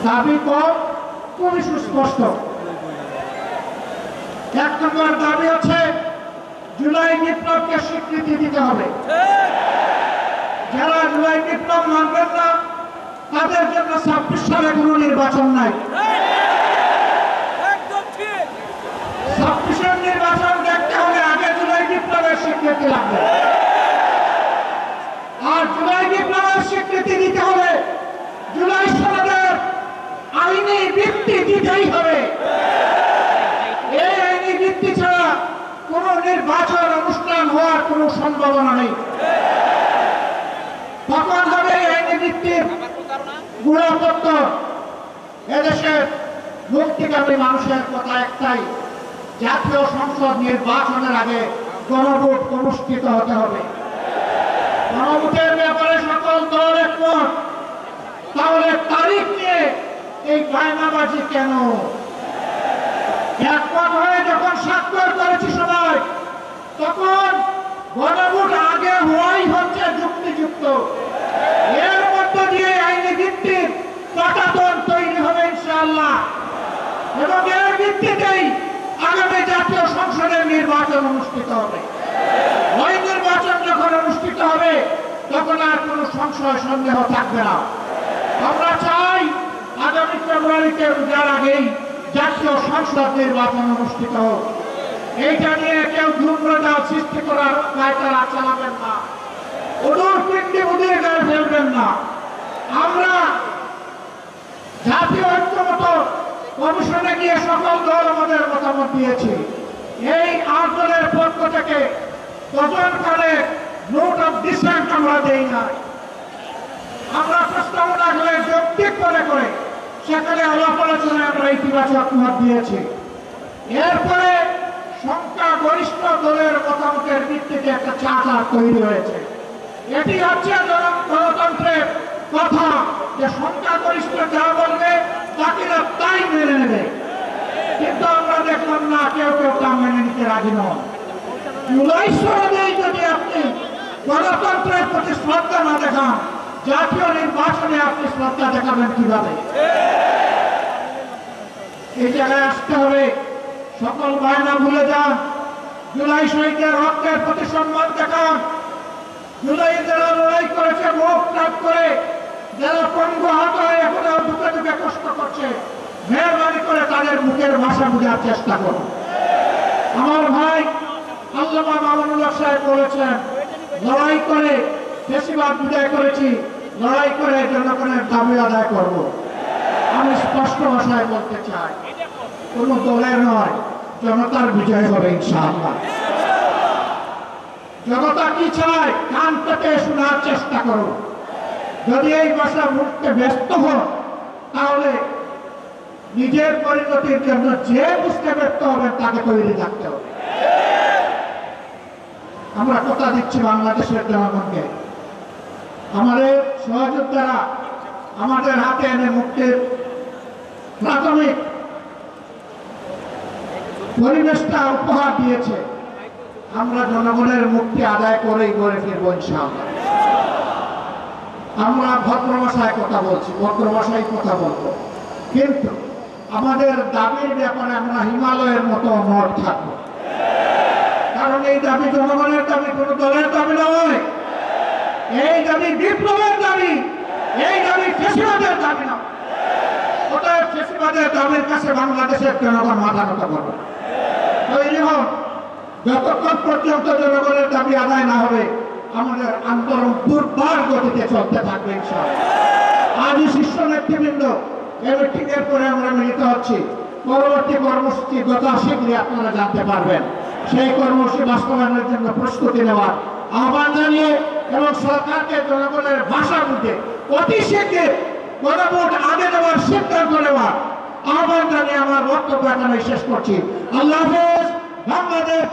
দাবি খুবই সুস্পষ্ট। 1 নম্বর দাবি হচ্ছে জুলাই বিপ্লবকে স্বীকৃতি দিতে হবে। যারা জুলাই বিপ্লব মানবেন না তাদের জন্য 26 সালে কোনো নির্বাচন নাই। 26-এর নির্বাচন দেখতে হলে আগে জুলাই বিপ্লবের স্বীকৃতি লাগবে। আর জুলাই বিপ্লবের স্বীকৃতি দিতে হলে জুলাই সনদের আইনি ভিত্তি দিতেই হবে। এই আইনি ভিত্তি ছাড়া কোন নির্বাচন অনুষ্ঠান হওয়ার কোন সম্ভাবনা নেই। তখন হবে এই আইনি ভিত্তির গুণপত্র। এদেশের মুক্তিকামী মানুষের কথা একটাই, জাতীয় সংসদ নির্বাচনের আগে গণভোট অনুষ্ঠিত হতে হবে। গণভোটের ব্যাপারে সকল দল একমত। তাহলে তারিখ নিয়ে এই গায়নাবাজি কেন? একমত হয়ে যখন স্বাক্ষর করেছি সবাই, তখন গণভোট আগে হওয়াই হচ্ছে যুক্তিযুক্ত। এর মধ্য দিয়ে আইনি ভিত্তির পাটাতন তৈরি হবে ইনশাআল্লাহ, এবং এর ভিত্তিতেই আগামী জাতীয় সংসদের নির্বাচন অনুষ্ঠিত হবে। ওই নির্বাচন যখন অনুষ্ঠিত হবে তখন আর কোনো সংশয় সন্দেহ থাকবে না। আমরা চাই আগামী ফেব্রুয়ারিতে রোজার আগেই জাতীয় সংসদ নির্বাচন অনুষ্ঠিত হোক। এইটা নিয়ে কেউ ধূম্রজাল সৃষ্টি করার পায়তারা চালাবেন না, ওদের পিণ্ডি উদিয়ে গায়ে ফেলবেন না। আমরা জাতীয় ঐক্যমত কমিশনে গিয়ে সকল দল আমাদের মতামত দিয়েছি। এই 8 দলের পক্ষ থেকে তদন্তকালে নোট অফ ডিসেন্ট আমরা দেই না। আমরা প্রস্তাবনা হলে যৌক্তিক করে সেখানে আলাপ আলোচনায় আমরা ইতিবাচক মত দিয়েছি। এরপরে সংখ্যাগরিষ্ঠ দলের মতামতের ভিত্তিতে একটা চার্টার তৈরি হয়েছে। এটি হচ্ছে গণতন্ত্রের কথা, যে সংখ্যাগরিষ্ঠ যা বলবে বাকিরা তাই মেনে নেবে। কিন্তু আমরা দেখলাম না, কেউ তা মেনে নিতে রাজি নন। জুলাই সনদেই যদি আপনি গণতন্ত্রের প্রতি শ্রদ্ধা না দেখান, জাতীয় নির্বাচনে আপনি শ্রদ্ধা দেখাবেন কিভাবে? এই জায়গায় আসতে হবে। সকল বায়না ভুলে যান। জুলাই শহীদের রক্তের প্রতি সম্মান দেখান। জুলাই যারা লড়াই করেছে মুখ ত্যাগ করে, যারা পঙ্গু আহত হয়ে এখনো দুঃখে দুঃখে কষ্ট করছে, মেহরবানি করে তাদের মুখের ভাষা বোঝার চেষ্টা করুন। আমার ভাই আল্লামা মামুনুল্লাহ সাহেব বলেছেন, লড়াই করে বেশিরভাগ বিদায় করেছি, লড়াই করে জনগণের দাবি আদায় করব। আমি স্পষ্ট ভাষায় বলতে চাই, কোন দলের নয়, জনতার বিজয় হবে ইনশাআল্লাহ। জনতা কি চায় কান পেতে শোনার চেষ্টা করো। যদি এই ভাষা মুখতে ব্যস্ত হন, তাহলে নিজের পরিণতির জন্য যে বুঝতে ব্যর্থ হবেন তাকে তৈরি থাকতে হবে। আমরা কথা দিচ্ছি বাংলাদেশের জনগণকে, আমাদের সহযোদ্ধারা আমাদের হাতে এনে মুক্তির প্রাথমিক পরিবেশটা উপহার দিয়েছে। আমরা জনগণের মুক্তি আদায় করেই গড়ে ফিরবো ইনশাআল্লাহ। আমরা ভদ্র ভাষায় কথা বলছি, ভদ্র ভাষায় কথা বলবো, কিন্তু আমাদের দাবির ব্যাপারে আমরা হিমালয়ের মতো অনড় থাকবো। কারণ এই দাবি জনগণের দাবি, কোন দলের দাবি নয়। এই দাবি বিপ্লবের দাবি, এই দাবি ফ্যাসিবাদের দাবি নয়। অতএব ফ্যাসিবাদের দাবির কাছে বাংলাদেশের জনগণ মাথা নত করবে। তৈরি হোক। যতক্ষণ পর্যন্ত জনগণের দাবি আদায় না হবে, আমাদের আন্দোলন দুর্বার গতিতে চলতে থাকবে ইনশাআল্লাহ। আজই শীর্ষ নেতৃবৃন্দ এই মিটিংয়ের পরে আমরা মিলিত হচ্ছি। পরবর্তী কর্মসূচি যথাশীঘ্রই আপনারা জানতে পারবেন। সেই কর্মসূচি বাস্তবায়নের জন্য প্রস্তুতি নেওয়ার আহ্বান জানিয়ে এবং সরকারকে জনগণের ভাষা বুঝে অতি শীঘ্র গণভোট আগে দেওয়ার সিদ্ধান্ত নেওয়ার আহ্বান জানিয়ে আমার বক্তব্য এখানে শেষ করছি। আল্লাহ হাফেজ। বাংলাদেশ।